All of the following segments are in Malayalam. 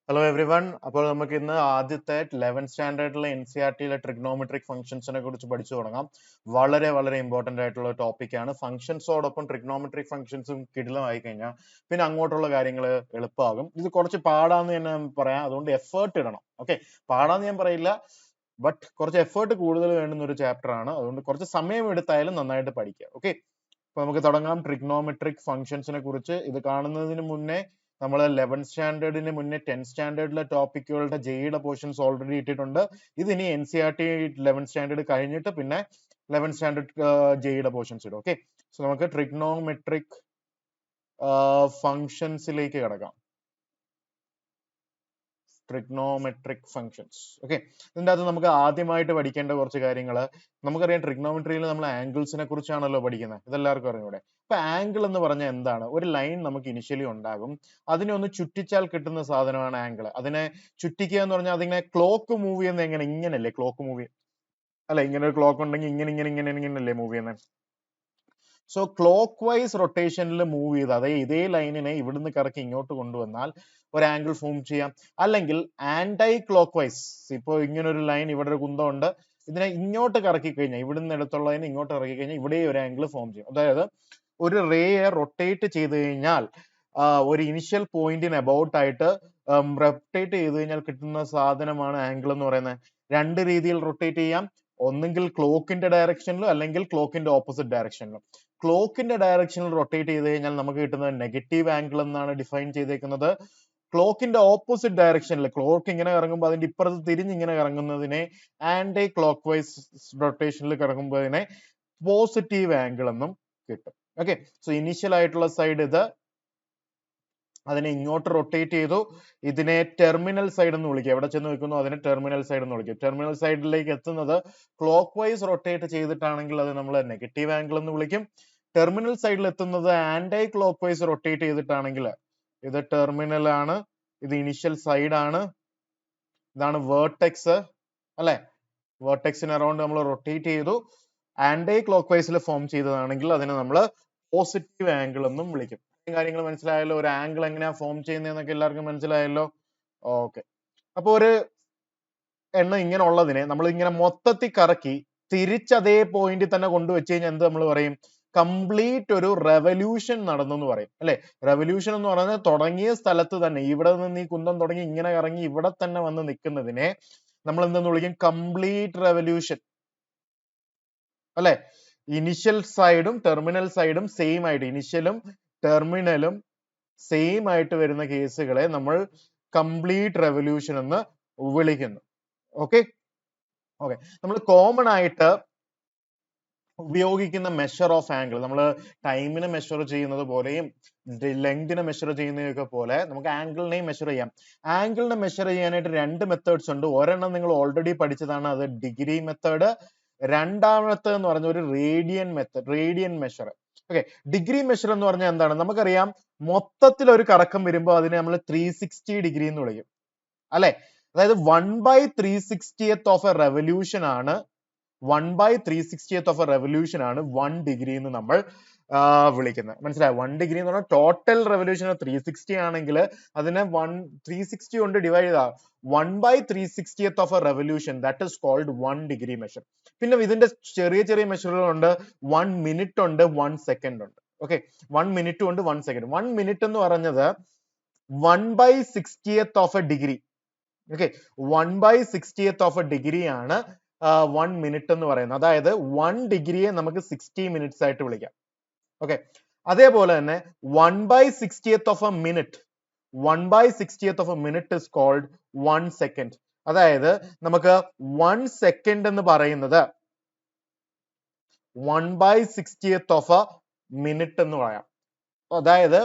Hello every one. അപ്പോൾ നമുക്ക് ഇന്ന് ആദ്യത്തെ 11th സ്റ്റാൻഡേർഡിലെ NCERT-യിലെ ട്രിഗ്നോമെട്രിക് ഫംഗ്ഷൻസിനെ കുറിച്ച് പഠിച്ചു തുടങ്ങാം. വളരെ വളരെ ഇമ്പോർട്ടന്റ് ആയിട്ടുള്ള ടോപ്പിക്കാണ്. ഫംഗ്ഷൻസോടൊപ്പം ട്രിഗ്നോമെട്രിക് ഫംഗ്ഷൻസും കിടിലമായി കഴിഞ്ഞാൽ പിന്നെ അങ്ങോട്ടുള്ള കാര്യങ്ങൾ എളുപ്പമാകും. ഇത് കുറച്ച് പാടാന്ന് തന്നെ പറയാം, അതുകൊണ്ട് എഫേർട്ട് ഇടണം. ഓക്കെ, പാടാന്ന് ഞാൻ പറയില്ല, ബട്ട് കുറച്ച് എഫേർട്ട് കൂടുതൽ വേണ്ടുന്ന ഒരു ചാപ്റ്റർ ആണ്. അതുകൊണ്ട് കുറച്ച് സമയം എടുത്തായാലും നന്നായിട്ട് പഠിക്കുക. ഓക്കെ, അപ്പൊ നമുക്ക് തുടങ്ങാം ട്രിഗ്നോമെട്രിക് ഫംഗ്ഷൻസിനെ കുറിച്ച്. ഇത് കാണുന്നതിന് മുന്നേ നമ്മൾ 11th സ്റ്റാൻഡേർഡിന് മുന്നേ 10th സ്റ്റാൻഡേർഡിലെ ടോപ്പിക്കുകളുടെ ജെയുടെ പോർഷൻസ് ഓൾറെഡി ഇട്ടിട്ടുണ്ട്. ഇതിനി NCERT 11th സ്റ്റാൻഡേർഡ് കഴിഞ്ഞിട്ട് പിന്നെ 11th സ്റ്റാൻഡേർഡ് ജെയുടെ പോർഷൻസ് ഇടും. ഓക്കെ, സോ നമുക്ക് ട്രിഗ്നോമെട്രിക് ഫംഗ്ഷൻസിലേക്ക് കിടക്കാം. Trigonometric functions. ഓക്കെ, ഇതിൻ്റെ അകത്ത് നമുക്ക് ആദ്യമായിട്ട് പഠിക്കേണ്ട കുറച്ച് കാര്യങ്ങൾ. നമുക്കറിയാം ട്രിഗ്നോമെട്രിയിൽ നമ്മൾ ആംഗിൾസിനെ കുറിച്ചാണല്ലോ പഠിക്കുന്നത്, ഇതെല്ലാവർക്കും അറിയാം. ഇവിടെ ഇപ്പൊ ആംഗിൾ എന്ന് പറഞ്ഞാൽ എന്താണ്? ഒരു ലൈൻ നമുക്ക് ഇനിഷ്യലി ഉണ്ടാകും, അതിനെ ഒന്ന് ചുറ്റിച്ചാൽ കിട്ടുന്ന സാധനമാണ് ആംഗിൾ. അതിനെ ചുറ്റിക്കുക എന്ന് പറഞ്ഞാൽ അതിങ്ങനെ ക്ലോക്ക് മൂവ് ചെയ്യുന്ന എങ്ങനെ? ഇങ്ങനല്ലേ ക്ലോക്ക് മൂവ്? അല്ല, ഇങ്ങനെ ഒരു ക്ലോക്ക് ഉണ്ടെങ്കിൽ ഇങ്ങനെ ഇങ്ങനെ ഇങ്ങനെ ഇങ്ങനല്ലേ മൂവ് ചെയ്യുന്നത്? സോ ക്ലോക്ക് വൈസ് റൊട്ടേഷനിൽ മൂവ് ചെയ്ത് അതായത് ഇതേ ലൈനിനെ ഇവിടുന്ന് കറക്കി ഇങ്ങോട്ട് കൊണ്ടുവന്നാൽ ഒരു ആംഗിൾ ഫോം ചെയ്യാം. അല്ലെങ്കിൽ ആന്റൈ ക്ലോക്ക് വൈസ്, ഇപ്പൊ ഇങ്ങനെ ഒരു ലൈൻ, ഇവിടെ ഒരു കുന്തമുണ്ട്, ഇതിനെ ഇങ്ങോട്ട് കറക്കി കഴിഞ്ഞാൽ, ഇവിടുന്ന് എടുത്തുള്ളതിനെ ഇങ്ങോട്ട് ഇറക്കി കഴിഞ്ഞാൽ ഇവിടെ ഒരു ആംഗിൾ ഫോം ചെയ്യും. അതായത് ഒരു റേയെ റൊട്ടേറ്റ് ചെയ്ത് കഴിഞ്ഞാൽ ഒരു ഇനിഷ്യൽ പോയിന്റിന് അബൌട്ട് ആയിട്ട് റൊട്ടേറ്റ് ചെയ്ത് കഴിഞ്ഞാൽ കിട്ടുന്ന സാധനമാണ് ആംഗിൾ എന്ന് പറയുന്നത്. രണ്ട് രീതിയിൽ റൊട്ടേറ്റ് ചെയ്യാം, ഒന്നെങ്കിൽ ക്ലോക്കിന്റെ ഡയറക്ഷനിലും അല്ലെങ്കിൽ ക്ലോക്കിന്റെ ഓപ്പോസിറ്റ് ഡയറക്ഷനിലും. ക്ലോക്കിന്റെ ഡയറക്ഷനിൽ റൊട്ടേറ്റ് ചെയ്ത് കഴിഞ്ഞാൽ നമുക്ക് കിട്ടുന്നത് നെഗറ്റീവ് ആംഗിൾ എന്നാണ് ഡിഫൈൻ ചെയ്തേക്കുന്നത്. ക്ലോക്കിന്റെ ഓപ്പോസിറ്റ് ഡയറക്ഷനിൽ, ക്ലോക്ക് ഇങ്ങനെ കറങ്ങുമ്പോൾ അതിന്റെ ഇപ്പുറത്ത് തിരിഞ്ഞ് ഇങ്ങനെ കറങ്ങുന്നതിനെ ആന്റി ക്ലോക്ക് വൈസ് റൊട്ടേഷനിൽ കറങ്ങുമ്പോഴതിനെ പോസിറ്റീവ് ആംഗിൾ എന്നും കിട്ടും. ഓക്കെ, സോ ഇനീഷ്യൽ ആയിട്ടുള്ള സൈഡ് ഇത്, അതിനെ ഇങ്ങോട്ട് റൊട്ടേറ്റ് ചെയ്തു, ഇതിനെ ടെർമിനൽ സൈഡ് എന്ന് വിളിക്കുക. എവിടെ ചെന്ന് വെക്കുന്നു അതിനെ ടെർമിനൽ സൈഡ് എന്ന് വിളിക്കും. ടെർമിനൽ സൈഡിലേക്ക് എത്തുന്നത് ക്ലോക്ക് വൈസ് റൊട്ടേറ്റ് ചെയ്തിട്ടാണെങ്കിൽ അത് നമ്മൾ നെഗറ്റീവ് ആംഗിൾ എന്ന് വിളിക്കും. ടെർമിനൽ സൈഡിൽ എത്തുന്നത് ആന്റി ക്ലോക്ക് വൈസ് റൊട്ടേറ്റ് ചെയ്തിട്ടാണെങ്കിൽ ഇത് ടെർമിനൽ ആണ്, ഇത് ഇനിഷ്യൽ സൈഡ് ആണ്, ഇതാണ് വേർട്ടെക്സ് അല്ലെ. വേർട്ടെക്സിന് അറൌണ്ട് നമ്മൾ റൊട്ടേറ്റ് ചെയ്തു, ആന്റി ക്ലോക്ക് വൈസിൽ ഫോം ചെയ്തതാണെങ്കിൽ അതിനെ നമ്മൾ പോസിറ്റീവ് ആംഗിൾ എന്നും വിളിക്കും. കാര്യങ്ങൾ മനസ്സിലായല്ലോ? ഒരു ആംഗിൾ എങ്ങനെയാ ഫോം ചെയ്യുന്നതെന്നൊക്കെ എല്ലാവർക്കും മനസ്സിലായല്ലോ? ഓക്കെ, അപ്പൊ ഒരു എണ്ണ ഇങ്ങനെ ഉള്ളതിനെ നമ്മൾ ഇങ്ങനെ മൊത്തത്തിൽ കറക്കി തിരിച്ച് അതേ പോയിന്റിൽ തന്നെ കൊണ്ടുവച്ച് കഴിഞ്ഞാൽ എന്ത് നമ്മൾ പറയും? കംപ്ലീറ്റ് ഒരു റെവല്യൂഷൻ നടന്നു എന്ന് പറയും അല്ലെ. റെവല്യൂഷൻ എന്ന് പറയുന്നത് തുടങ്ങിയ സ്ഥലത്ത് തന്നെ, ഇവിടെ നിന്ന് ഈ കുന്തം തുടങ്ങി ഇങ്ങനെ കറങ്ങി ഇവിടെ തന്നെ വന്ന് നിൽക്കുന്നതിനെ നമ്മൾ എന്തെന്ന് വിളിക്കും? കംപ്ലീറ്റ് റെവല്യൂഷൻ അല്ലെ. ഇനിഷ്യൽ സൈഡും ടെർമിനൽ സൈഡും സെയിം ആയിട്ട്, ഇനിഷ്യലും ടെർമിനലും സെയിം ആയിട്ട് വരുന്ന കേസുകളെ നമ്മൾ കംപ്ലീറ്റ് റെവല്യൂഷൻ എന്ന് വിളിക്കുന്നു. ഓക്കെ ഓക്കെ, നമ്മൾ കോമൺ ആയിട്ട് ഉപയോഗിക്കുന്ന മെഷർ ഓഫ് ആംഗിൾ, നമ്മൾ ടൈമിനെ മെഷർ ചെയ്യുന്നത് പോലെയും ലെങ്തിനെ മെഷർ ചെയ്യുന്നതൊക്കെ പോലെ നമുക്ക് ആംഗിളിനെയും മെഷർ ചെയ്യാം. ആംഗിളിനെ മെഷർ ചെയ്യാനായിട്ട് രണ്ട് മെത്തേഡ്സ് ഉണ്ട്. ഒരെണ്ണം നിങ്ങൾ ഓൾറെഡി പഠിച്ചതാണ്, അത് ഡിഗ്രി മെത്തേഡ്. രണ്ടാമത്തെ എന്ന് പറഞ്ഞ ഒരു radian method, radian measure. Okay, degree measure എന്ന് പറഞ്ഞാൽ എന്താണ്? നമുക്കറിയാം മൊത്തത്തിൽ ഒരു കറക്കം വരുമ്പോൾ അതിനെ നമ്മൾ 360 ഡിഗ്രി എന്ന് വിളിക്കും അല്ലെ. അതായത് 1/360th ഓഫ് എ റെവല്യൂഷൻ ആണ്, 1/360th ഓഫ് എ റെവല്യൂഷൻ ആണ് 1 ഡിഗ്രി എന്ന് നമ്മൾ വിളിക്കുന്നത്. മനസ്സിലായോ? 1 ഡിഗ്രി എന്ന് പറഞ്ഞാൽ ടോട്ടൽ റെവല്യൂഷൻ 360 ആണെങ്കിൽ അതിനെ 360 കൊണ്ട് ഡിവൈഡ് ചെയ്താൽ 1/360th of a revolution, that is called 1 degree measure. പിന്നെ ഇതിന്റെ ചെറിയ ചെറിയ മെഷറുകളുണ്ട്. 1 മിനിറ്റ് ഉണ്ട്, 1 സെക്കൻഡ് ഉണ്ട്. ഓക്കെ, 1 മിനിറ്റ് ഉണ്ട്, 1 സെക്കൻഡ്. 1 മിനിറ്റ് എന്ന് പറഞ്ഞത് 1/60th of A degree. Okay, 1/60th of A degree ആണ് 1 മിനിറ്റ് എന്ന് പറയുന്നത്. അതായത് 1 ഡിഗ്രിയെ നമുക്ക് 60 മിനിറ്റ്സ് ആയിട്ട് വിളിക്കാം. ഓക്കെ, അതേപോലെ തന്നെ 1/60th of a minute, 1/60th of a minute is called 1 second. അതായത് നമുക്ക് 1 സെക്കൻഡ് എന്ന് പറയുന്നത് 1/60th ഓഫ് എ മിനിറ്റ് എന്ന് പറയാം. അതായത്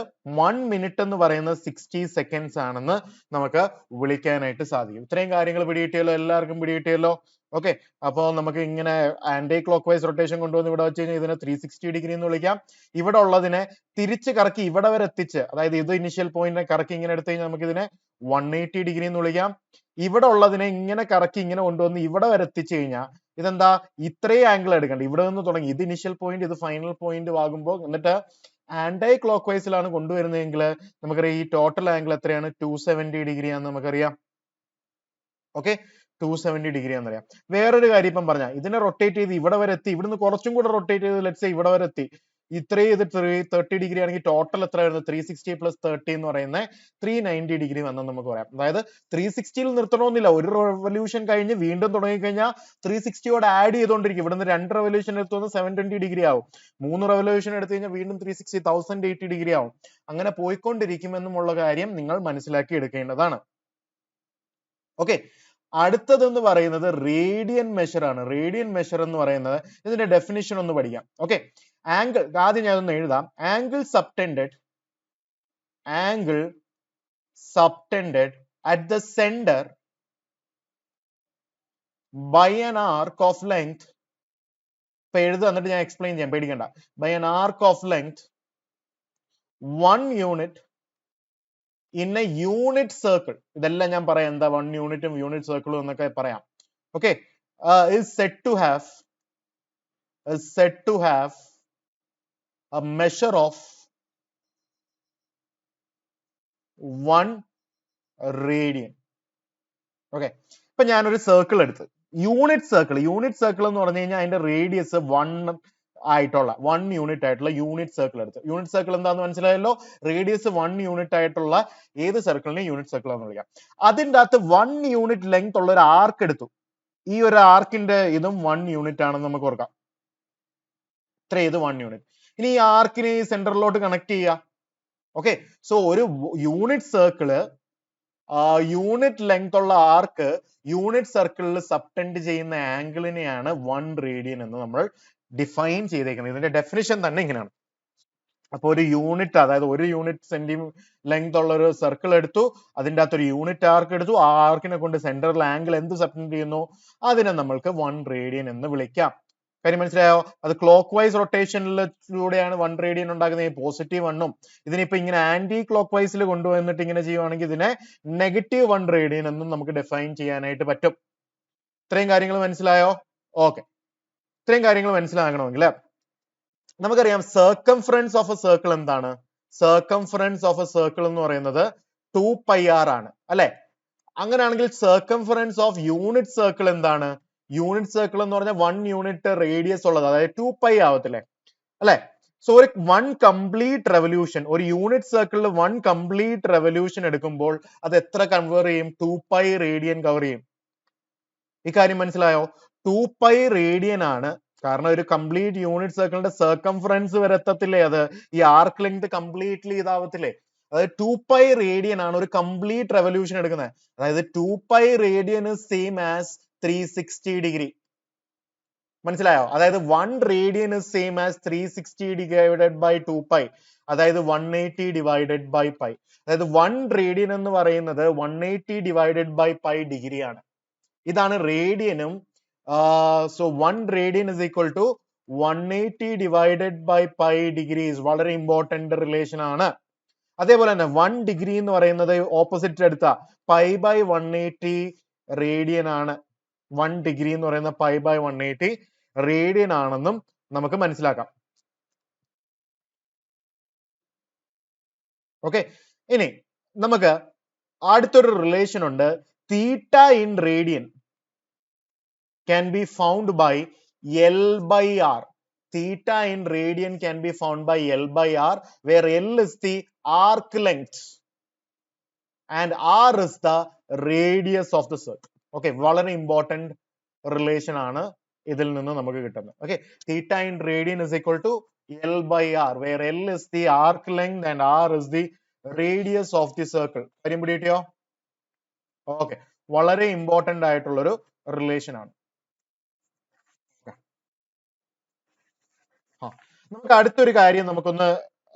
1 മിനിറ്റ് എന്ന് പറയുന്നത് 60 സെക്കൻഡ്സ് ആണെന്ന് നമുക്ക് വിളിക്കാനായിട്ട് സാധിക്കും. ഇത്രയും കാര്യങ്ങൾ പിടികിട്ടിയല്ലോ? എല്ലാവർക്കും പിടികിട്ടിയല്ലോ? ഓക്കെ, അപ്പൊ നമുക്ക് ഇങ്ങനെ ആന്റി ക്ലോക്ക് വൈസ് റൊട്ടേഷൻ കൊണ്ടുവന്ന് ഇവിടെ വെച്ച് കഴിഞ്ഞാൽ ഇതിനെ 360 ഡിഗ്രി എന്ന് വിളിക്കാം. ഇവിടെ ഉള്ളതിനെ തിരിച്ച് കറക്കി ഇവിടെ വരെ എത്തിച്ച്, അതായത് ഇത് ഇനിഷ്യൽ പോയിന്റിനെ കറക്കി ഇങ്ങനെ എടുത്തു കഴിഞ്ഞാൽ നമുക്ക് ഇതിനെ 180 ഡിഗ്രി എന്ന് വിളിക്കാം. ഇവിടെ ഉള്ളതിനെ ഇങ്ങനെ കറക്കി ഇങ്ങനെ കൊണ്ടുവന്ന് ഇവിടെ വരെ എത്തിച്ചു കഴിഞ്ഞാൽ ഇതെന്താ? ഇത്രയും ആംഗിൾ എടുക്കണ്ട, ഇവിടെ നിന്ന് തുടങ്ങി ഇത് ഇനിഷ്യൽ പോയിന്റ്, ഇത് ഫൈനൽ പോയിന്റ് ആകുമ്പോൾ, എന്നിട്ട് ആന്റി ക്ലോക്ക് വൈസിലാണ് കൊണ്ടുവരുന്നതെങ്കിൽ നമുക്കറിയാം ഈ ടോട്ടൽ ആംഗിൾ എത്രയാണ് 270 ഡിഗ്രി ആണെന്ന് നമുക്കറിയാം. ഓക്കെ, 270 ഡിഗ്രി ആണെന്നറിയാം. വേറൊരു കാര്യം ഇപ്പം പറഞ്ഞ ഇതിനെ റൊട്ടേറ്റ് ചെയ്ത് ഇവിടെ വരെ എത്തി, ഇവിടുന്ന് കുറച്ചും കൂടെ റൊട്ടേറ്റ് ചെയ്ത് ലെറ്റ്സ് സേ ഇവിടെ വരെ എത്തി, ഇത്രയും ഇത് 30 ഡിഗ്രി ആണെങ്കിൽ ടോട്ടൽ എത്ര വരുന്നത് 360 പ്ലസ് 30 എന്ന് പറയുന്നത് 390 ഡിഗ്രി വന്നെന്ന് നമുക്ക് പറയാം. അതായത് 360യിൽ നിർത്തണമെന്നില്ല, ഒരു റെവല്യൂഷൻ കഴിഞ്ഞ് വീണ്ടും തുടങ്ങി കഴിഞ്ഞാൽ 360യോട് ആഡ് ചെയ്തുകൊണ്ടിരിക്കും. ഇവിടുന്ന് 2 റെവല്യൂഷൻ എടുത്തു 720 ഡിഗ്രി ആവും, 3 റെവല്യൂഷൻ എടുത്തു കഴിഞ്ഞാൽ വീണ്ടും 360 1080 ഡിഗ്രി ആവും. അങ്ങനെ പോയിക്കൊണ്ടിരിക്കുമെന്നുമുള്ള കാര്യം നിങ്ങൾ മനസ്സിലാക്കി എടുക്കേണ്ടതാണ്. ഓക്കെ, അടുത്തതെന്ന് പറയുന്നത് റേഡിയൻ മെഷർ ആണ്. റേഡിയൻ മെഷർ എന്ന് പറയുന്നത് ഇതിന്റെ ഡെഫിനിഷൻ ഒന്ന് പഠിക്കാം. ഓക്കെ, ആംഗിൾ ആദ്യം ഞാൻ ഒന്ന് എഴുതാം. Angle subtended at the centre by an arc of length. ഇപ്പൊ എഴുതുക, എന്നിട്ട് ഞാൻ എക്സ്പ്ലെയിൻ ചെയ്യാം, പേടിക്കണ്ട. By an arc of length 1 unit in a unit circle. ഇതെല്ലാം ഞാൻ പറയാം, എന്താ 1 യൂണിറ്റും യൂണിറ്റ് സർക്കിളും എന്നൊക്കെ പറയാം. Okay, is said to have a measure of 1 radian. Okay, ഇപ്പൊ ഞാനൊരു സർക്കിൾ എടുത്ത്, യൂണിറ്റ് സർക്കിൾ എന്ന് പറഞ്ഞു കഴിഞ്ഞാൽ അതിന്റെ റേഡിയസ് 1 ആയിട്ടുള്ള 1 യൂണിറ്റ് ആയിട്ടുള്ള യൂണിറ്റ് സർക്കിൾ എടുത്ത്. യൂണിറ്റ് സർക്കിൾ എന്താന്ന് മനസ്സിലായല്ലോ, റേഡിയസ് 1 യൂണിറ്റ് ആയിട്ടുള്ള ഏത് സർക്കിളിനെ യൂണിറ്റ് സർക്കിൾ എന്ന് വിളിക്കാം. അതിന്റെ അകത്ത് 1 യൂണിറ്റ് ലെങ്ത് ഉള്ള ഒരു ആർക്ക് എടുത്തു. ഈ ഒരു ആർക്കിന്റെ ഇതും 1 യൂണിറ്റ് ആണെന്ന് നമുക്ക് ഓർക്കാം. ഇത്ര ഇത് 1 യൂണിറ്റ്. ഇനി ഈ ആർക്കിനെ ഈ സെന്ററിലോട്ട് കണക്ട് ചെയ്യുക. ഓക്കെ, സോ ഒരു യൂണിറ്റ് സർക്കിള് യൂണിറ്റ് ലെങ്ത് ഉള്ള ആർക്ക് യൂണിറ്റ് സർക്കിളിൽ സബ്ടെൻഡ് ചെയ്യുന്ന ആംഗിളിനെയാണ് 1 റേഡിയൻ എന്ന് നമ്മൾ ഡിഫൈൻ ചെയ്തേക്കുന്നത്. ഇതിന്റെ ഡെഫിനിഷൻ തന്നെ ഇങ്ങനെയാണ്. അപ്പൊ ഒരു യൂണിറ്റ്, അതായത് 1 യൂണിറ്റ് ലെങ്ത് ഉള്ള ഒരു സർക്കിൾ എടുത്തു, അതിന്റെ അകത്ത് ഒരു യൂണിറ്റ് ആർക്ക് എടുത്തു, ആ ആർക്കിനെ കൊണ്ട് സെന്ററിൽ ആംഗിൾ എന്ത് സബ്ടെൻഡ് ചെയ്യുന്നു അതിനെ നമ്മൾക്ക് 1 റേഡിയൻ എന്ന് വിളിക്കാം. കാര്യം മനസ്സിലായോ? അത് ക്ലോക്ക് വൈസ് റൊട്ടേഷനിലൂടെയാണ് 1 റേഡിയൻ ഉണ്ടാകുന്നത്, പോസിറ്റീവ് 1ഉം. ഇതിനിപ്പോ ഇങ്ങനെ ആന്റി ക്ലോക്ക് വൈസിൽ കൊണ്ടുവന്നിട്ട് ഇങ്ങനെ ചെയ്യുവാണെങ്കിൽ ഇതിനെ നെഗറ്റീവ് 1 റേഡിയൻ എന്നും നമുക്ക് ഡിഫൈൻ ചെയ്യാനായിട്ട് പറ്റും. ഇത്രയും കാര്യങ്ങൾ മനസ്സിലായോ? ഓക്കെ, ഇത്രയും കാര്യങ്ങൾ മനസ്സിലാകണമെങ്കിൽ നമുക്കറിയാം സർക്കംഫറൻസ് ഓഫ് എ സർക്കിൾ എന്താണ്. സർക്കംഫറൻസ് ഓഫ് എ സർക്കിൾ എന്ന് പറയുന്നത് 2πr ആണ്, അല്ലെ? അങ്ങനെയാണെങ്കിൽ സർക്കംഫറൻസ് ഓഫ് യൂണിറ്റ് സർക്കിൾ എന്താണ്? യൂണിറ്റ് സർക്കിൾ എന്ന് പറഞ്ഞാൽ 1 യൂണിറ്റ് റേഡിയസ് ഉള്ളത്, അതായത് 2π ആവത്തില്ലേ, അല്ലെ? സോ ഒരു 1 കംപ്ലീറ്റ് റെവല്യൂഷൻ, ഒരു യൂണിറ്റ് സർക്കിളിൽ 1 കംപ്ലീറ്റ് റെവല്യൂഷൻ എടുക്കുമ്പോൾ അത് എത്ര കവർ ചെയ്യും? 2π റേഡിയൻ കവർ ചെയ്യും. ഈ കാര്യം മനസ്സിലായോ? 2π റേഡിയൻ ആണ്. കാരണം ഒരു കംപ്ലീറ്റ് യൂണിറ്റ് സർക്കിളിന്റെ സർക്കംഫറൻസ് വരെ എത്തത്തില്ലേ, അത് ഈ ആർക്ക് ലെങ്ത് കംപ്ലീറ്റ്ലി ഇതാവത്തില്ലേ. അതായത് 2π റേഡിയൻ ആണ് ഒരു കംപ്ലീറ്റ് റെവല്യൂഷൻ എടുക്കുന്നത്. അതായത് 2π റേഡിയൻ സെയിം ആസ് 360 ഡിഗ്രി. മനസ്സിലായോ? അതായത് 1 radian same as 360 divided by 2π, അതായത് 180 ഡിവൈഡഡ് ബൈ പൈ. അതായത് 1 റേഡിയൻ എന്ന് പറയുന്നത് 180 ഡിവൈഡഡ് ബൈ പൈ ഡിഗ്രി ആണ്. ഇതാണ് റേഡിയനും. So 1 radian is equal to 180 divided by pi degrees. വളരെ ഇമ്പോർട്ടന്റ് റിലേഷൻ ആണ്. അതേപോലെ തന്നെ 1 ഡിഗ്രി എന്ന് പറയുന്നത് ഓപ്പോസിറ്റ് എടുത്ത പൈ ബൈ 180 റേഡിയൻ ആണ്. 1 ഡിഗ്രി എന്ന് പറയുന്ന പൈ ബൈ 180 റേഡിയൻ ആണെന്നും നമുക്ക് മനസ്സിലാക്കാം. ഓക്കെ, ഇനി നമുക്ക് അടുത്തൊരു റിലേഷൻ ഉണ്ട്. തീറ്റ in radian can be found by L by R. Theta in radian can be found by L by R, where L is the arc length and R is the radius of the circle. Okay, വളരെ important relation ആണ് ഇതിൽ നിന്ന് നമുക്ക് കിട്ടുന്നത്. Okay, theta in radian is equal to L by R, where L is the arc length and R is the radius of the circle. കാര്യം പിടികിട്ടിയോ? Okay, വളരെ important ആയിട്ടുള്ളൊരു റിലേഷൻ ആണ്. നമുക്ക് അടുത്തൊരു കാര്യം നമുക്കൊന്ന്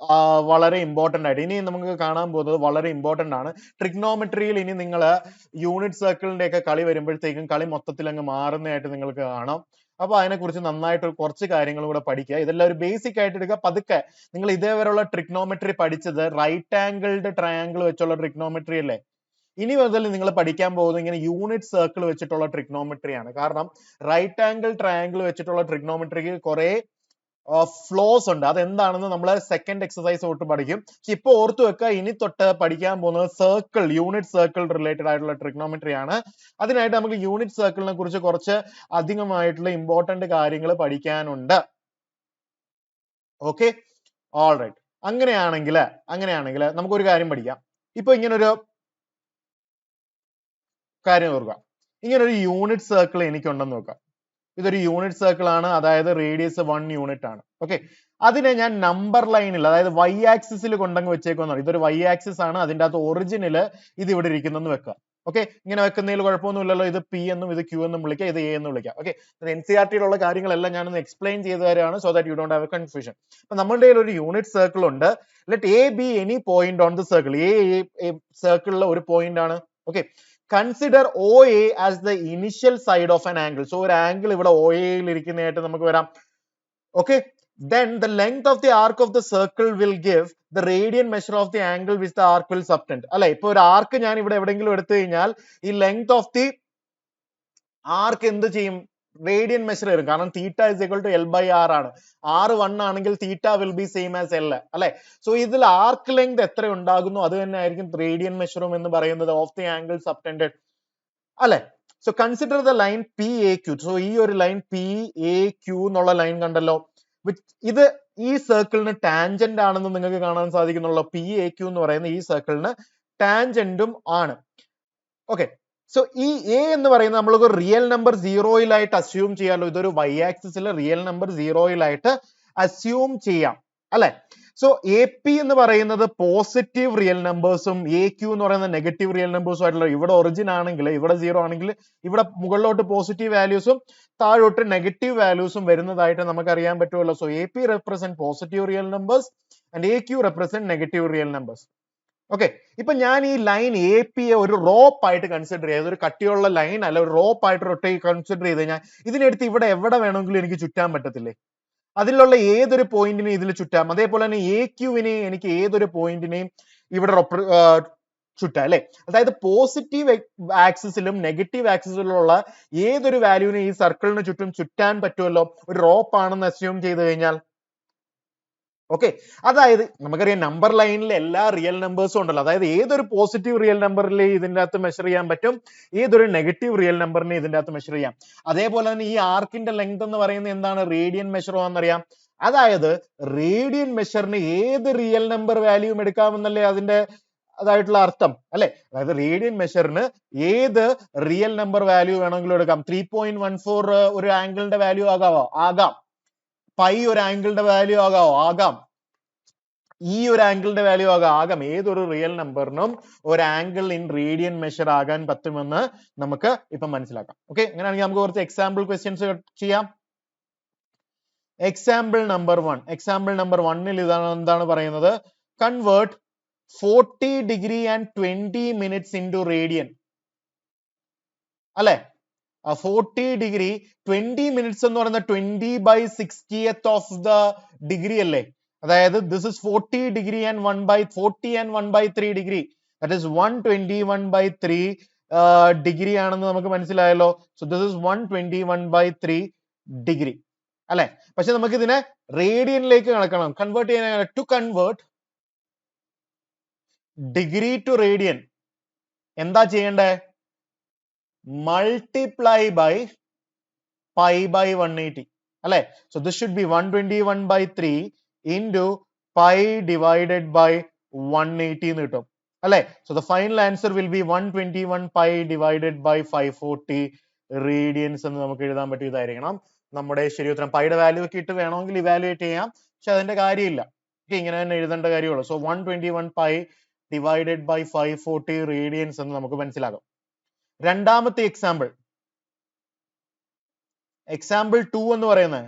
വളരെ ഇമ്പോർട്ടന്റ് ആയിട്ട് ഇനി നമുക്ക് കാണാൻ പോകുന്നത് വളരെ ഇമ്പോർട്ടന്റ് ആണ്. ട്രിഗ്നോമെട്രിയിൽ ഇനി നിങ്ങൾ യൂണിറ്റ് സർക്കിളിന്റെ ഒക്കെ കളി വരുമ്പോഴത്തേക്കും കളി മൊത്തത്തിൽ അങ്ങ് മാറുന്നതായിട്ട് നിങ്ങൾക്ക് കാണാം. അപ്പൊ അതിനെക്കുറിച്ച് നന്നായിട്ട് കുറച്ച് കാര്യങ്ങൾ കൂടെ പഠിക്കുക. ഇതെല്ലാം ഒരു ബേസിക് ആയിട്ട് എടുക്കുക. പതുക്കെ നിങ്ങൾ ഇതേവരെയുള്ള ട്രിഗ്നോമെട്രി പഠിച്ചത് റൈറ്റ് ആംഗിൾഡ് ട്രയാംഗിൾ വെച്ചുള്ള ട്രിഗ്നോമെട്രി അല്ലേ. ഇനി മുതൽ നിങ്ങൾ പഠിക്കാൻ പോകുന്നത് ഇങ്ങനെ യൂണിറ്റ് സർക്കിൾ വെച്ചിട്ടുള്ള ട്രിഗ്നോമെട്രി ആണ്. കാരണം റൈറ്റ് ആംഗിൾ ട്രയാംഗിൾ വെച്ചിട്ടുള്ള ട്രിഗ്നോമെട്രിക്ക് കുറെ ഫ്ലോസ് ഉണ്ട്. അതെന്താണെന്ന് നമ്മൾ സെക്കൻഡ് എക്സസൈസ് തൊട്ട് പഠിക്കും. പക്ഷെ ഇപ്പൊ ഓർത്തു വെക്കുക, ഇനി തൊട്ട് പഠിക്കാൻ പോകുന്നത് സർക്കിൾ, യൂണിറ്റ് സർക്കിൾ റിലേറ്റഡ് ആയിട്ടുള്ള ട്രിഗ്നോമെട്രി ആണ്. അതിനായിട്ട് നമുക്ക് യൂണിറ്റ് സർക്കിളിനെ കുറിച്ച് കുറച്ച് അധികമായിട്ടുള്ള ഇമ്പോർട്ടന്റ് കാര്യങ്ങൾ പഠിക്കാനുണ്ട്. Okay, all right. അങ്ങനെയാണെങ്കിൽ നമുക്കൊരു കാര്യം പഠിക്കാം. ഇപ്പൊ ഇങ്ങനൊരു കാര്യം ഓർക്കുക, ഇങ്ങനൊരു യൂണിറ്റ് സർക്കിൾ എനിക്കുണ്ടെന്ന് നോക്കാം. ഇതൊരു യൂണിറ്റ് സർക്കിൾ ആണ്, അതായത് റേഡിയസ് 1 യൂണിറ്റ് ആണ്. ഓക്കെ, അതിനെ ഞാൻ നമ്പർ ലൈനിൽ, അതായത് വൈ ആക്സിസിൽ കൊണ്ടങ്ങ് വെച്ചേക്കുന്നു. ഇതൊരു വൈ ആക്സിസ് ആണ്, അതിന്റെ അകത്ത് ഒറിജിനില് ഇത് ഇവിടെ ഇരിക്കുന്നെന്ന് വെക്കുക. ഓക്കെ, ഇങ്ങനെ വെക്കുന്നതിൽ കുഴപ്പമൊന്നുമില്ലല്ലോ. ഇത് പി എന്നും ഇത് ക്യൂ എന്നും വിളിക്കാം, ഇത് എ എന്നും വിളിക്കാം. ഓക്കെ, NCERT-യിലുള്ള കാര്യങ്ങളെല്ലാം ഞാനൊന്ന് എക്സ്പ്ലെയിൻ ചെയ്തു തരാണ്, so that you don't have a confusion. അപ്പൊ നമ്മുടെ കയ്യിൽ ഒരു യൂണിറ്റ് സർക്കിൾ ഉണ്ട്. Let A be any point on the circle. A സർക്കിളിലെ ഒരു പോയിന്റ് ആണ്. Okay, consider OA as the initial side of an angle. So ഒരു ആംഗിൾ ഇവിടെ OA യിൽ ഇരിക്കുന്നതായിട്ട് നമുക്ക് വരാം. Okay, then the length of the arc of the circle will give the radian measure of the angle which the arc will subtend. അല്ലെ, ഇപ്പൊ ഒരു ആർക്ക് ഞാൻ ഇവിടെ എവിടെയെങ്കിലും എടുത്തു കഴിഞ്ഞാൽ ഈ ലെങ്ത് ഓഫ് ദി ആർക്ക് എന്ത് ചെയ്യും? റേഡിയൻ മെഷർ വരും. കാരണം തീറ്റ ഇസ് ഈക്വൽ ടു L/R ആണ്. R 1 ആണെങ്കിൽ തീറ്റ will be same as L. അല്ലെ, സോ ഇതിൽ ആർക്ക് ലെങ്ത് എത്ര ഉണ്ടാകുന്നു അത് തന്നെ ആയിരിക്കും റേഡിയൻ മെഷറും എന്ന് പറയുന്നത് ഓഫ് ദി ആംഗിൾ സബ്ടെൻഡഡ്. അല്ലെ, so consider the line PAQ. So ഈ ഒരു ലൈൻ PAQ എന്നുള്ള ലൈൻ കണ്ടല്ലോ, ഇത് ഈ സർക്കിളിന് ടാൻജന്റ് ആണെന്ന് നിങ്ങൾക്ക് കാണാൻ സാധിക്കുന്നുള്ളൂ. PAQ എന്ന് പറയുന്ന ഈ സർക്കിളിന് ടാൻജന്റും ആണ്. ഓക്കെ, സോ ഈ എ എന്ന് പറയുന്നത് നമ്മൾക്ക് റിയൽ നമ്പർ 0-യിലായിട്ട് അസ്യൂം ചെയ്യാമല്ലോ. ഇതൊരു വൈ ആക്സിസിൽ റിയൽ നമ്പർ 0-യിലായിട്ട് അസ്യൂം ചെയ്യാം. അല്ലെ, സോ AP എന്ന് പറയുന്നത് പോസിറ്റീവ് റിയൽ നമ്പേഴ്സും AQ എന്ന് പറയുന്നത് നെഗറ്റീവ് റിയൽ നമ്പേഴ്സും ആയിട്ടുള്ള, ഇവിടെ ഒറിജിൻ ആണെങ്കിൽ ഇവിടെ 0 ആണെങ്കിൽ ഇവിടെ മുകളിലോട്ട് പോസിറ്റീവ് വാല്യൂസും താഴോട്ട് നെഗറ്റീവ് വാല്യൂസും വരുന്നതായിട്ട് നമുക്ക് അറിയാൻ പറ്റുമല്ലോ. So AP represent positive real numbers and AQ represent negative real numbers. Okay, ഇപ്പൊ ഞാൻ ഈ ലൈൻ AP ഒരു റോപ്പ് ആയിട്ട് കൺസിഡർ ചെയ്ത്, ഒരു കട്ടിയുള്ള ലൈൻ അല്ല, ഒരു റോപ്പ് ആയിട്ട് കൺസിഡർ ചെയ്ത് കഴിഞ്ഞാൽ ഇതിനെടുത്ത് ഇവിടെ എവിടെ വേണമെങ്കിലും എനിക്ക് ചുറ്റാൻ പറ്റത്തില്ലേ? അതിലുള്ള ഏതൊരു പോയിന്റിനെയും ഇതിൽ ചുറ്റാം. അതേപോലെ തന്നെ AQ-വിനെ എനിക്ക് ഏതൊരു പോയിന്റിനെയും ഇവിടെ ചുറ്റാം. അല്ലെ, അതായത് പോസിറ്റീവ് ആക്സിസിലും നെഗറ്റീവ് ആക്സിസിലുള്ള ഏതൊരു വാല്യൂവിനെ ഈ സർക്കിളിന് ചുറ്റും ചുറ്റാൻ പറ്റുമല്ലോ, ഒരു റോപ്പ് ആണെന്ന് അസ്യൂം ചെയ്ത് കഴിഞ്ഞാൽ. ഓക്കെ, അതായത് നമുക്കറിയാം നമ്പർ ലൈനിലെ എല്ലാ റിയൽ നമ്പേഴ്സും ഉണ്ടല്ലോ, അതായത് ഏതൊരു പോസിറ്റീവ് റിയൽ നമ്പറിലെ ഇതിന്റെ അകത്ത് മെഷർ ചെയ്യാൻ പറ്റും, ഏതൊരു നെഗറ്റീവ് റിയൽ നമ്പറിനെ ഇതിന്റെ അകത്ത് മെഷർ ചെയ്യാം. അതേപോലെ തന്നെ ഈ ആർക്കിന്റെ ലെങ്ത് എന്ന് പറയുന്നത് എന്താണ്? റേഡിയൻ മെഷർ ആണെന്നറിയാം. അതായത് റേഡിയൻ മെഷറിന് ഏത് റിയൽ നമ്പർ വാല്യൂം എടുക്കാമെന്നല്ലേ അതിന്റെ അതായിട്ടുള്ള അർത്ഥം. അല്ലെ, അതായത് റേഡിയൻ മെഷറിന് ഏത് റിയൽ നമ്പർ വാല്യൂ വേണമെങ്കിലും എടുക്കാം. 3.14 ഒരു ആംഗിളിന്റെ വാല്യൂ ആകാം. പൈ ഒരു ആംഗിളിന്റെ വാല്യൂ ആകാം. ഈ ഒരു ആംഗിളിന്റെ വാല്യൂ ആകാം. ഏതൊരു റിയൽ നമ്പറിനും ഒരു ആംഗിൾ ഇൻ റേഡിയൻ മെഷർ ആകാൻ പറ്റുമെന്ന് നമുക്ക് ഇപ്പൊ മനസ്സിലാക്കാം. ഓക്കെ, അങ്ങനെയാണെങ്കിൽ നമുക്ക് കുറച്ച് എക്സാമ്പിൾ ക്വസ്റ്റ്യൻസ് ചെയ്യാം. എക്സാമ്പിൾ നമ്പർ 1 ഇതാണ് എന്താണ് പറയുന്നത്? Convert 40 degree and 20 minutes into radian. അല്ലെ, 40 ഡിഗ്രി 20 മിനിറ്റ്സ് എന്ന് പറയുന്നത് 20/60th ഓഫ് ദ ഡിഗ്രി അല്ലേ? അതായത് this is 40 degree and 1/3 degree, that is 121/3 degree ആണെന്ന് നമുക്ക് മനസ്സിലായല്ലോ. So this is 121/3 degree. അല്ലെ, പക്ഷെ നമുക്ക് ഇതിനെ റേഡിയനിലേക്ക് കണക്കണം. കൺവേർട്ട് ചെയ്യാൻ, to convert degree to radian എന്താ ചെയ്യേണ്ടേ? Multiply by pi by 180. അല്ലെ, so this should be 121/3 into pi divided by 180 എന്ന് കിട്ടും. അല്ലെ, so the final answer will be 121 pi divided by 540 radians എന്ന് നമുക്ക് എഴുതാൻ പറ്റിയതായിരിക്കണം നമ്മുടെ ശരി ഉത്തരം. പൈയുടെ വാല്യൂ ഒക്കെ ഇട്ട് വേണമെങ്കിൽ ഇവാലുവേറ്റ് ചെയ്യാം, പക്ഷെ അതിന്റെ കാര്യമില്ല. ഇങ്ങനെ തന്നെ എഴുതേണ്ട കാര്യമുള്ളൂ. So 121 pi divided by 540 radians എന്ന് നമുക്ക് മനസ്സിലാകും. രണ്ടാമത്തെ എക്സാമ്പിൾ 2 എന്ന് പറയുന്നത്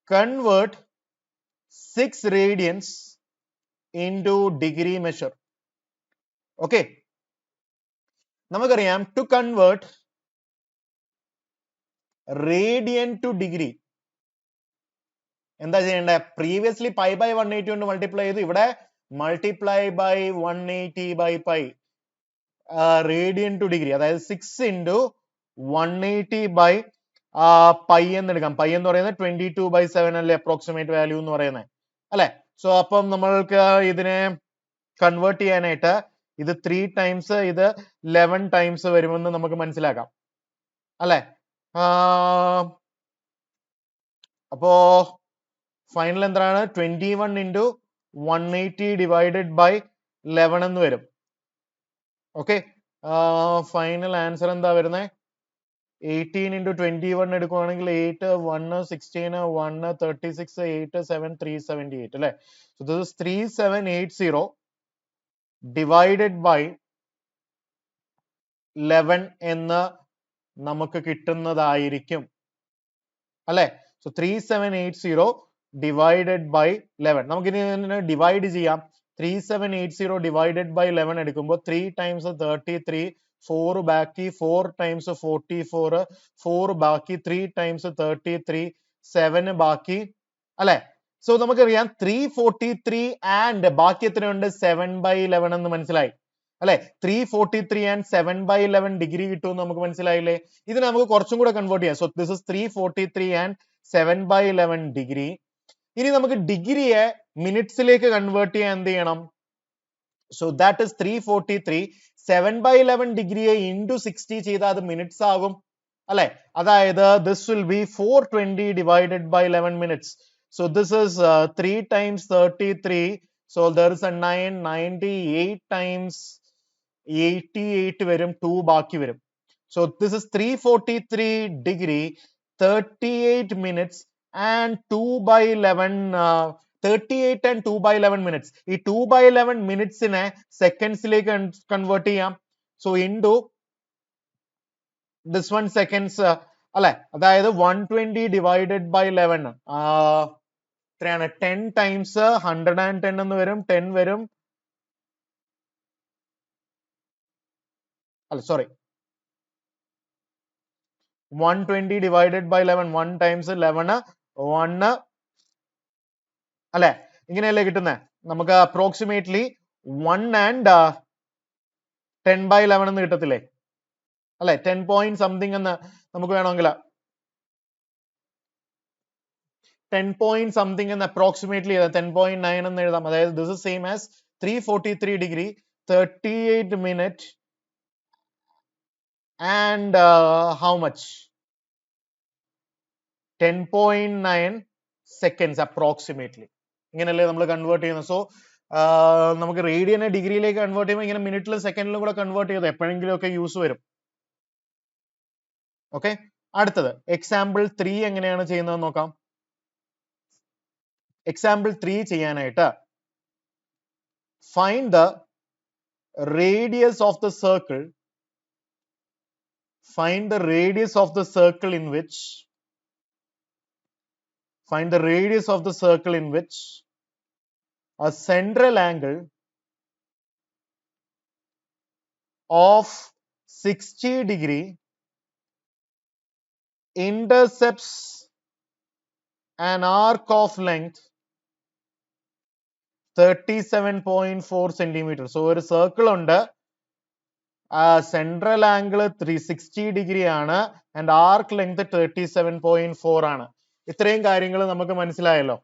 convert 6 radians into degree measure. Okay, നമുക്കറിയാം to convert radian to degree എന്താ ചെയ്യേണ്ടത്? പ്രീവിയസ്ലി പൈ ബൈ 180 കൊണ്ട് മൾട്ടിപ്ലൈ ചെയ്തു, ഇവിടെ multiply by 180 by pi radian to degree, അതായത് 6 ഇൻറ്റു 180 ബൈ പൈ എന്ന് എടുക്കാം. പൈ എന്ന് പറയുന്നത് 22/7 അല്ലേ അപ്രോക്സിമേറ്റ് വാല്യൂ എന്ന് പറയുന്നത് അല്ലെ. സോ അപ്പം നമ്മൾക്ക് ഇതിനെ കൺവേർട്ട് ചെയ്യാനായിട്ട് ഇത് 3 ടൈംസ് ഇത് 11 ടൈംസ് വരുമെന്ന് നമുക്ക് മനസ്സിലാക്കാം അല്ലെ. അപ്പോ ഫൈനൽ എന്താണ് 21 into 180 divided by 11 എന്ന് വരും. ഓക്കെ, ഫൈനൽ ആൻസർ എന്താ വരുന്നത്? 18 into 21 എടുക്കുവാണെങ്കിൽ 8 1 16 1 36 8 7 378 അല്ലെ. So this is 3780 divided by 11 എന്ന് നമുക്ക് കിട്ടുന്നതായിരിക്കും അല്ലെ. സോ 3780 divided by 11 നമുക്ക് ഇനി ഡിവൈഡ് ചെയ്യാം. 3780 divided by 11 എടുക്കുമ്പോൾ 3 times 33 4 ബാക്കി 4 times 44 4 ബാക്കി 3 times 33 7 ബാക്കി അല്ലെ. സോ നമുക്കറിയാം 343 ആൻഡ് ബാക്കി എത്രയുണ്ട് 7/11 എന്ന് മനസ്സിലായി അല്ലെ. 343 ആൻഡ് 7/11 ഡിഗ്രി കിട്ടുമെന്ന് നമുക്ക് മനസ്സിലായില്ലേ. ഇതിനെ നമുക്ക് കുറച്ചും കൂടെ കൺവേർട്ട് ചെയ്യാം. So this is 343 and 7/11 degree. ഇനി നമുക്ക് ഡിഗ്രിയെ മിനിറ്റ്സിലേക്ക് കൺവേർട്ട് ചെയ്യാൻ എന്ത് ചെയ്യണം? സോ ദാറ്റ് ഇസ് 343 7/11 ഡിഗ്രിയെ ഇൻറ്റു 60 ചെയ്താൽ അത് മിനിറ്റ്സ് ആകും അല്ലെ. അതായത് this will be 420 divided by 11 minutes. So this is 3 times 33. So there is a 9 98 times 88 വരും 2 ബാക്കി വരും. So this is 343 degree 38 minutes and 2/11 38 and 2/11 minutes. ഈ 2/11 മിനിറ്റ്സിനെ സെക്കൻഡ്സിലേക്ക് കൺവേർട്ട് ചെയ്യാം. സോ ഇൻറ്റു ദിസ് 1 സെക്കൻഡ്സ് അല്ലെ. അതായത് 120 divided by 11 എത്രയാണ് 10 times 110 എന്ന് വരും 10 വരും അല്ല സോറി 120 divided by 11 1 times 11 1 അല്ലെ. ഇങ്ങനെയല്ലേ കിട്ടുന്നത്. നമുക്ക് അപ്രോക്സിമേറ്റ്ലി 1 and 10/11 എന്ന് കിട്ടത്തില്ലേ അല്ലെ. 10 point something എന്ന് നമുക്ക് വേണമെങ്കിൽ 10 point something എന്ന് അപ്രോക്സിമേറ്റ്ലി 10.9 എന്ന് എഴുതാം. അതായത് this is same as 343 degree 38 minute and how much 10.9 seconds approximately. ഇങ്ങനെയല്ലേ നമ്മൾ കൺവേർട്ട് ചെയ്യുന്നത്. സോ നമുക്ക് റേഡിയനെ ഡിഗ്രിയിലേക്ക് കൺവേർട്ട് ചെയ്യുമ്പോൾ ഇങ്ങനെ മിനിറ്റിലും സെക്കൻഡിലും കൂടെ കൺവേർട്ട് ചെയ്ത് എപ്പോഴെങ്കിലും ഒക്കെ യൂസ് വരും. ഓക്കെ, അടുത്തത് എക്സാമ്പിൾ 3 എങ്ങനെയാണ് ചെയ്യുന്നത് നോക്കാം. എക്സാമ്പിൾ 3 ചെയ്യാനായിട്ട് find the radius of the circle. Find the radius of the circle in which a central angle of 60 degree intercepts an arc of length 37.4 centimeters. So ഒരു സർക്കിൾ ഉണ്ട്, സെൻട്രൽ ആംഗിൾ 360 ഡിഗ്രി ആണ് ആൻഡ് ആർക്ക് ലെങ്ത് 37.4 ആണ്. ഇത്രയും കാര്യങ്ങൾ നമുക്ക് മനസ്സിലായല്ലോ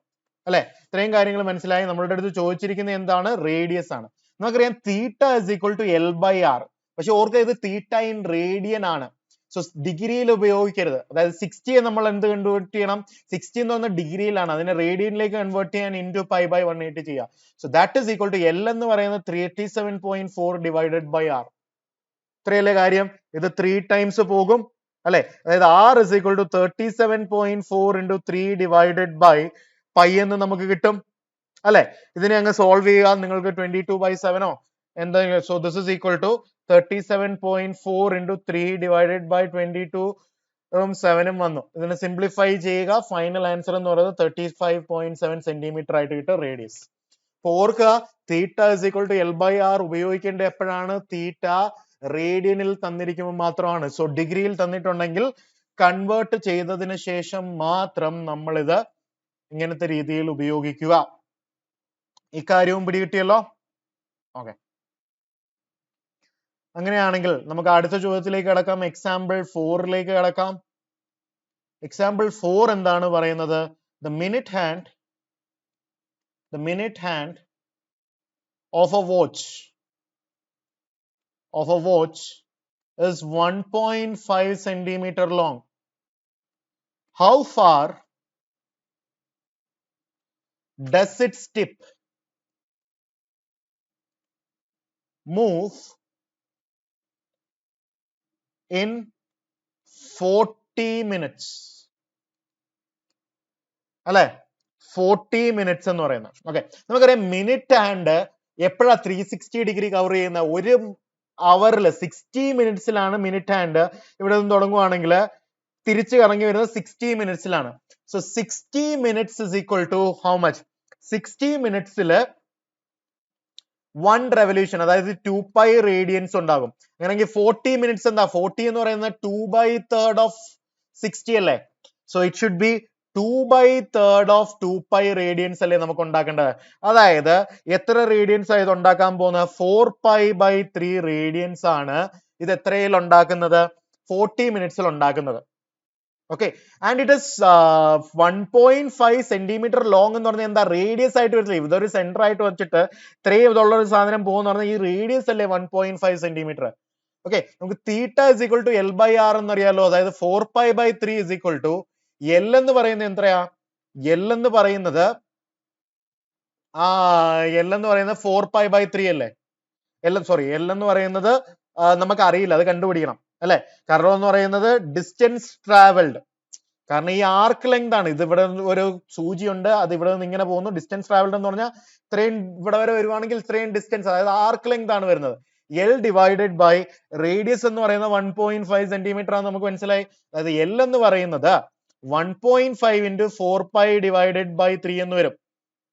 അല്ലെ. ഇത്രയും കാര്യങ്ങൾ മനസ്സിലായി. നമ്മളുടെ അടുത്ത് ചോദിച്ചിരിക്കുന്നത് എന്താണ്? റേഡിയസ് ആണ്. നമുക്കറിയാം തീറ്റ ഇസ് ഈക്വൽ ടു L/R. പക്ഷെ ഓർക്കുക ഇത് തീറ്റ ഇൻ റേഡിയൻ ആണ്. സോ ഡിഗ്രിയിൽ ഉപയോഗിക്കരുത്. അതായത് 60 നമ്മൾ എന്ത് കൺവേർട്ട് ചെയ്യണം? 60 എന്ന് പറഞ്ഞാൽ ഡിഗ്രിയിലാണ്, അതിനെ റേഡിയനിലേക്ക് കൺവേർട്ട് ചെയ്യാൻ ഇൻറ്റു π/180 ചെയ്യാം. So that is equal to L എന്ന് പറയുന്നത് 37.4 divided by R. ഇത്രയല്ലേ കാര്യം. ഇത് 3 ടൈംസ് പോകും അല്ലെ. അതായത് R is equal to 37.4 into 3 divided by π എന്ന് നമുക്ക് കിട്ടും അല്ലെ. ഇതിനെ അങ്ങ് സോൾവ് ചെയ്യുക. നിങ്ങൾക്ക് 22/7 എന്താ. So this is equal to 37.4 into 3 divided by 22/7 വന്നു. ഇതിനെ സിംപ്ലിഫൈ ചെയ്യുക. ഫൈനൽ ആൻസർ എന്ന് പറയുന്നത് 35.7 സെന്റിമീറ്റർ ആയിട്ട് കിട്ടും റേഡിയസ്. ഓർക്കുക തീറ്റ ഇസ് ഈക്വൽ ടു L/R ഉപയോഗിക്കേണ്ട എപ്പോഴാണ്? തീറ്റ റേഡിയനിൽ തന്നിരിക്കുമ്പോൾ മാത്രമാണ്. സോ ഡിഗ്രിയിൽ തന്നിട്ടുണ്ടെങ്കിൽ കൺവേർട്ട് ചെയ്തതിന് ശേഷം മാത്രം നമ്മൾ ഇത് ഇങ്ങനത്തെ രീതിയിൽ ഉപയോഗിക്കുക. ഇക്കാര്യവും പിടികിട്ടിയല്ലോ. ഓക്കെ, അങ്ങനെയാണെങ്കിൽ നമുക്ക് അടുത്ത ചോദ്യത്തിലേക്ക് കടക്കാം. എക്സാമ്പിൾ 4ലേക്ക് കടക്കാം. എക്സാമ്പിൾ 4 എന്താണ് പറയുന്നത്? The minute hand of a watch is 1.5 centimeter long. How far does its tip move in 40 minutes? അല്ലെ 40 minutes എന്ന് പറയുന്നത്. ഓക്കെ, നമുക്കറിയാം മിനിറ്റ് ഹാൻഡ് എപ്പോഴാ 360 ഡിഗ്രി കവർ ചെയ്യുന്ന? ഒരു അവറിൽ 60 മിനിറ്റ്സിലാണ് മിനിറ്റ് ഹാൻഡ് ഇവിടെ നിന്ന് തുടങ്ങുവാണെങ്കിൽ തിരിച്ചു കറങ്ങി വരുന്നത് 60 മിനിറ്റ്സിലാണ്. So 60 minutes is equal to how much? 60 മിനിറ്റ്സിൽ 1 റെവല്യൂഷൻ, അതായത് 2π റേഡിയൻസ് ഉണ്ടാകും. അങ്ങനെയെങ്കിൽ 40 മിനിറ്റ്സ് എന്താ? 40 എന്ന് പറയുന്നത് 2/3 ഓഫ് 60 അല്ലേ? So it should be 2/3 of 2π radians അല്ലേ നമുക്ക് ഉണ്ടാക്കേണ്ടത്. അതായത് എത്ര റേഡിയൻസ് ആയത് ഉണ്ടാക്കാൻ പോകുന്നത്? 4π/3 റേഡിയൻസ് ആണ് ഇത് എത്രയിൽ ഉണ്ടാക്കുന്നത്? 40 മിനിറ്റ്സിൽ ഉണ്ടാക്കുന്നത്. Okay, and it is 1.5 centimetre long എന്ന് പറഞ്ഞാൽ എന്താ? റേഡിയസ് ആയിട്ട് വരില്ല. ഇതൊരു സെന്റർ ആയിട്ട് വെച്ചിട്ട് ഇത്രയും ഇതുള്ള ഒരു സാധനം പോകുന്ന പറഞ്ഞാൽ ഈ റേഡിയസ് അല്ലേ 1.5 സെന്റിമീറ്റർ. ഓക്കെ, നമുക്ക് theta is equal to L/R എന്നറിയാലോ. അതായത് 4π/3 ഇസ് ഈക്വൽ ടു L എന്ന് പറയുന്നത് എത്രയാ? L എന്ന് പറയുന്നത് 4π/3 അല്ലേ? L എന്ന് പറയുന്നത് നമുക്ക് അറിയില്ല, അത് കണ്ടുപിടിക്കണം അല്ലെ. കാരണം എന്ന് പറയുന്നത് ഡിസ്റ്റൻസ് ട്രാവൽഡ്. കാരണം ഈ ആർക്ക് ലെങ്ത് ആണ്. ഇത് ഇവിടെ ഒരു സൂചിയുണ്ട്, അത് ഇവിടെ നിന്ന് ഇങ്ങനെ പോകുന്നു. ഡിസ്റ്റൻസ് ട്രാവൽഡ് എന്ന് പറഞ്ഞാൽ ഇത്രയും ഇവിടെ വരെ വരുവാണെങ്കിൽ ഇത്രയും ഡിസ്റ്റൻസ്, അതായത് ആർക്ക് ലെങ്ത് ആണ് വരുന്നത്. L ഡിവൈഡഡ് ബൈ റേഡിയസ് എന്ന് പറയുന്നത് 1.5 സെന്റിമീറ്റർ ആണ് നമുക്ക് മനസ്സിലായി. അതായത് L എന്ന് പറയുന്നത് 1.5 into 4π divided by 3 എന്ന് വരും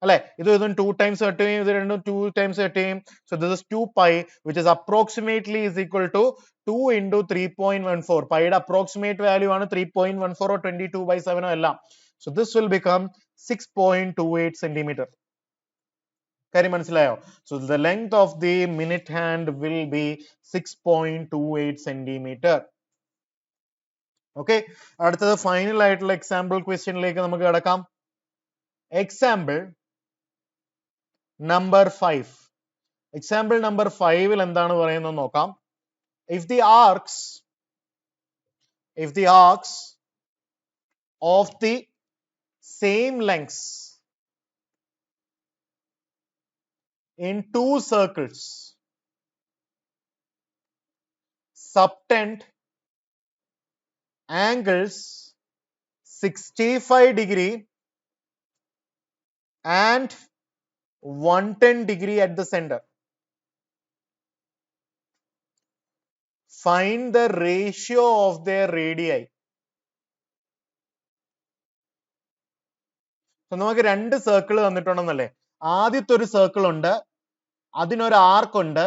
അല്ലെ. ഇത് 2 times കട്ട് ചെയ്യും, ഇത് രണ്ടും 2 times കട്ട് ചെയ്യും. So this is 2π which is approximately is equal to 2 into 3.14. പൈയുടെ approximate value ആണ് 3.14 or 22/7 എല്ലാം. So this will become 6.28 centimeter. കാര്യം മനസ്സിലായോ? So the length of the minute hand will be 6.28 centimeter. Okay, അടുത്തത് ഫൈനൽ ആയിട്ടുള്ള എക്സാമ്പിൾ ക്വസ്റ്റ്യനിലേക്ക് നമുക്ക് കിടക്കാം. Example number 5. എക്സാമ്പിൾ നമ്പർ 5 എന്താണ് പറയുന്നത് നോക്കാം. If the arcs of the same lengths in 2 circles subtend angles 65 degree and 110 degree at the center, find the ratio of their radii. So നമുക്ക് രണ്ട് സർക്കിൾ തന്നിട്ടുണ്ടെന്നല്ലേ. ആദ്യത്തെ ഒരു സർക്കിൾ ഉണ്ട്, അതിനൊരു ആർക്ക് ഉണ്ട്,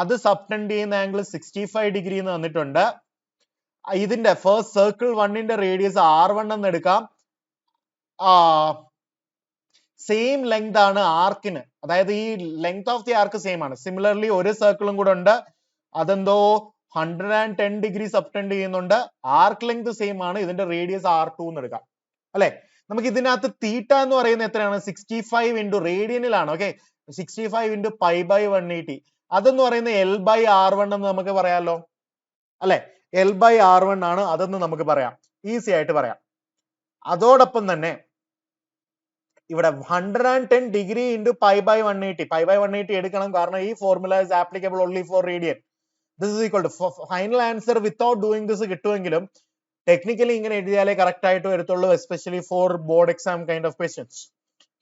അത് സബ്ടെൻഡ് ചെയ്യുന്ന ആംഗിൾ 65 ഡിഗ്രി എന്ന് തന്നിട്ടുണ്ട്. ഇതിന്റെ ഫസ്റ്റ് സർക്കിൾ 1ന്റെ റേഡിയസ് R1 എന്ന് എടുക്കാം. സെയിം ലെങ്ത് ആണ് ആർക്കിന്, അതായത് ഈ length of the arc same ആണ്. സിമിലർലി ഒരു സർക്കിളും കൂടെ ഉണ്ട്, അതെന്തോ 110 ഡിഗ്രി സബ്ടെൻഡ് ചെയ്യുന്നുണ്ട്. ആർക്ക് ലെങ്ത് സെയിം ആണ്, ഇതിന്റെ റേഡിയസ് R2 എന്ന് എടുക്കാം അല്ലെ. നമുക്ക് ഇതിനകത്ത് തീറ്റ എന്ന് പറയുന്നത് എത്രയാണ്? 65 into റേഡിയനിലാണ്. Okay, 65 into π/180. അതെന്ന് പറയുന്നത് L/R1 എന്ന് നമുക്ക് പറയാലോ അല്ലെ. L/R1 ആണ് അതെന്ന് നമുക്ക് പറയാം, ഈസി ആയിട്ട് പറയാം. അതോടൊപ്പം തന്നെ ഇവിടെ 110 ഡിഗ്രി into π/180. π/180 എടുക്കണം, കാരണം ഈ formula is applicable only for radian. This is equal to final answer without doing this കിട്ടുമെങ്കിലും ടെക്നിക്കലി ഇങ്ങനെ എഴുതിയാലേ കറക്റ്റ് ആയിട്ട് വരത്തുള്ളൂ, especially for board exam kind of questions.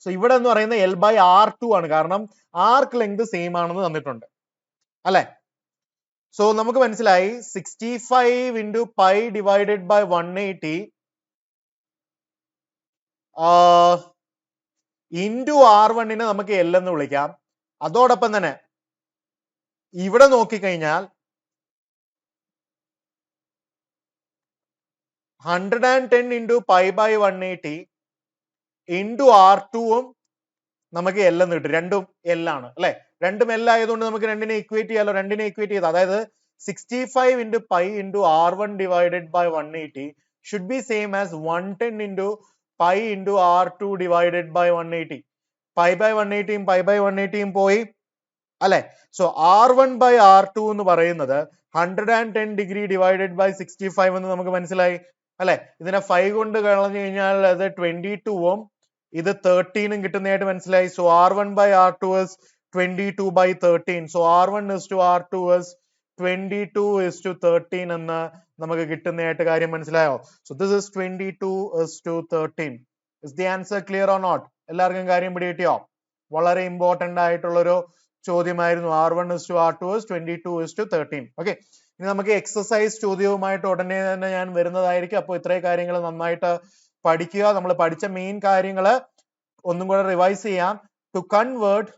So ഇവിടെ എന്ന് പറയുന്നത് L/R2 ആണ്, കാരണം ആർക്ക് ലെങ്ത് സെയിം ആണെന്ന് തന്നിട്ടുണ്ട് അല്ലെ. സോ നമുക്ക് മനസ്സിലായി 65 into π divided by 180 into R1 നമുക്ക് L എന്ന് വിളിക്കാം. അതോടൊപ്പം തന്നെ ഇവിടെ നോക്കിക്കഴിഞ്ഞാൽ 110 into π/180 into R2ഉം നമുക്ക് L എന്ന് കിട്ടും. രണ്ടും L ആണ് അല്ലെ. രണ്ടും L ആയതുകൊണ്ട് നമുക്ക് രണ്ടിനെ ഇക്വേറ്റ് ചെയ്യാലോ. രണ്ടിനെ ഇക്വേറ്റ് ചെയ്ത്, അതായത് 65 into π into R1 divided by 180 should be same as 110 into pi into R2 divided by 180. Pi by 180 pi by 180 പോയി അല്ലെ. സോ R1 by R2 എന്ന് പറയുന്നത് 110 degree divided by 65 എന്ന് നമുക്ക് മനസ്സിലായി അല്ലെ. ഇതിനെ 5 കൊണ്ട് കളഞ്ഞു കഴിഞ്ഞാൽ അത് 22 ഉം ഇത് 13 കിട്ടുന്നതായിട്ട് മനസ്സിലായി. So R1 by R2 is 22 by 13. So R1 is to R2 is 22 is to 13 എന്ന് നമുക്ക് കിട്ടുന്നതായിട്ട് കാര്യം മനസ്സിലായോ? So this is 22 is to 13. Is the answer clear or not? എല്ലാവർക്കും കാര്യം പിടികിട്ടിയോ? വളരെ ഇമ്പോർട്ടന്റ് ആയിട്ടുള്ളൊരു ചോദ്യമായിരുന്നു. R1 is to R2 is 22 is to 13. Okay, ഇനി നമുക്ക് എക്സസൈസ് ചോദ്യവുമായിട്ട് ഉടനെ തന്നെ ഞാൻ വരുന്നതായിരിക്കും. അപ്പോൾ ഇത്രയും കാര്യങ്ങൾ നന്നായിട്ട് പഠിക്കുക. നമ്മൾ പഠിച്ച മെയിൻ കാര്യങ്ങൾ ഒന്നും കൂടെ റിവൈസ് ചെയ്യാം. To convert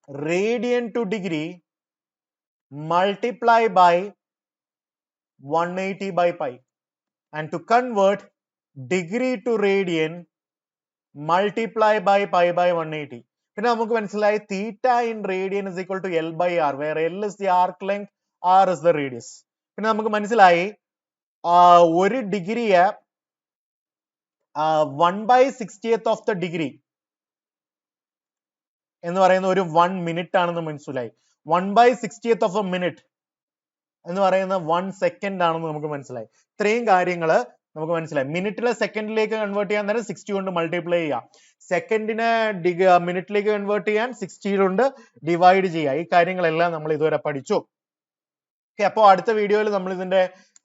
radian to degree multiply by 180 by pi, and to convert degree to radian multiply by pi by 180. പിന്നെ നമുക്ക് മനസ്സിലായി theta in radian is equal to L by R, where L is the arc length, R is the radius. പിന്നെ നമുക്ക് മനസ്സിലായി ഒരു ഡിഗ്രിയെ 1/60th of the degree എന്ന് പറയുന്ന ഒരു 1 minute ആണെന്ന് മനസ്സിലായി. 1/60th of a minute എന്ന് പറയുന്ന 1 second ആണെന്ന് നമുക്ക് മനസ്സിലായി. ഇത്രയും കാര്യങ്ങൾ നമുക്ക് മനസ്സിലായി. മിനിറ്റിലെ സെക്കൻഡിലേക്ക് കൺവേർട്ട് ചെയ്യാൻ നേരം 60 കൊണ്ട് മൾട്ടിപ്ലൈ ചെയ്യാം. സെക്കൻഡിനെ മിനിറ്റിലേക്ക് കൺവേർട്ട് ചെയ്യാൻ 60 കൊണ്ട് ഡിവൈഡ് ചെയ്യുക. ഈ കാര്യങ്ങളെല്ലാം നമ്മൾ ഇതുവരെ പഠിച്ചു. അപ്പോൾ അടുത്ത വീഡിയോയിൽ നമ്മൾ ഇതിന്റെ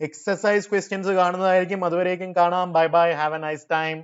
എക്സസൈസ് ക്വസ്റ്റ്യൻസ് കാണുന്നതായിരിക്കും. അതുവരേക്കും കാണാം. Bye bye, have A nice time.